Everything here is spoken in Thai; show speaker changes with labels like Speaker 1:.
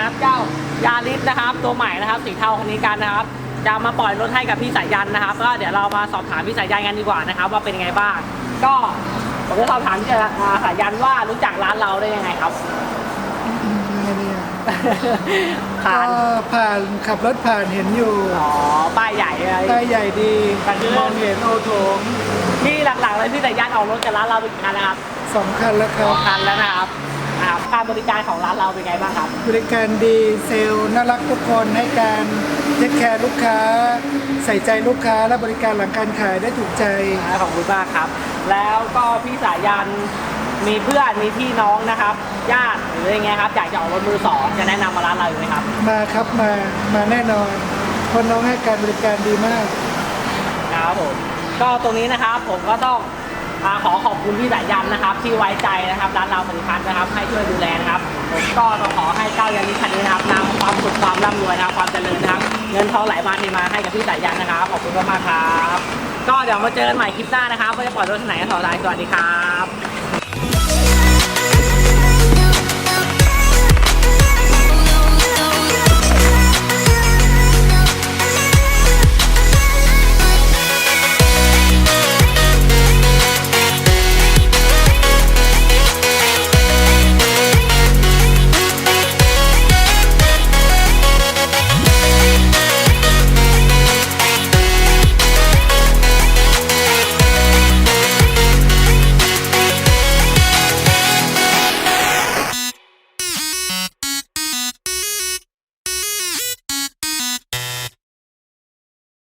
Speaker 1: นะครับเจ้ายาริสนะครับตัวใหม่นะครับสีเทาคันนี้กันนะครับจะมาปล่อยรถให้กับพี่สายันนะครับก็เดี๋ยวเรามาสอบถามพี่สายันกันดีกว่านะครับว่าเป็นยังไงบ้างก็ผมจะสอบถามพี่สายันว่ารู้จักร้านเราได้ยังไงครับ
Speaker 2: ไงเนี่ย
Speaker 1: ผ่าน
Speaker 2: ก็ผ่านขับรถผ่านเห็นอยู่
Speaker 1: อ๋อป้ายใหญ่เลย
Speaker 2: ป้ายใหญ่ดีมองเห็นโอโถง
Speaker 1: ที่หลักๆเลยพี่สายันออกรถกับร้านเราเป็นคันนะครับ
Speaker 2: 2 คันแล้วครับ
Speaker 1: คันแล้วนะครับการบริการของร้านเราเป็นไงบ้างครับ
Speaker 2: บริการดีเซลล์น่ารักทุกคนให้การเทคแคร์ลูกค้า ใส่ใจลูกค้าและบริการหลังการขายได้ถูกใจ
Speaker 1: ขอบคุณมากครับ แล้วก็พี่สายันมีเพื่อนมีพี่น้องนะครับ ญาติหรือยังไงครับอยากจะออกรถมือสองจะแนะนำมาร้านเราอยู่ไหมครับ
Speaker 2: มาครับมาแน่นอนคนน้องให้การบริการดีมาก
Speaker 1: ครับผมก็ตรงนี้นะครับผมก็ต้องขอขอบคุณพี่สายันนะครับ ที่ไว้ใจนะครับร้านเราผลิตภัณฑ์นะครับให้ช่วยดูแลนะครับผมก็ต้องขอให้เจ้ายันนี้คันนี้นะครับนำความสุขความร่ำรวยนะครับความเจริญนะครับเงินทองไหลมาเทมาให้กับพี่สายันนะครับขอบคุณมากๆครับก็เดี๋ยวมาเจอกันใหม่คลิปหน้านะครับว่าจะปล่อยรถที่ไหนกันต่อไปสวัสดีครับ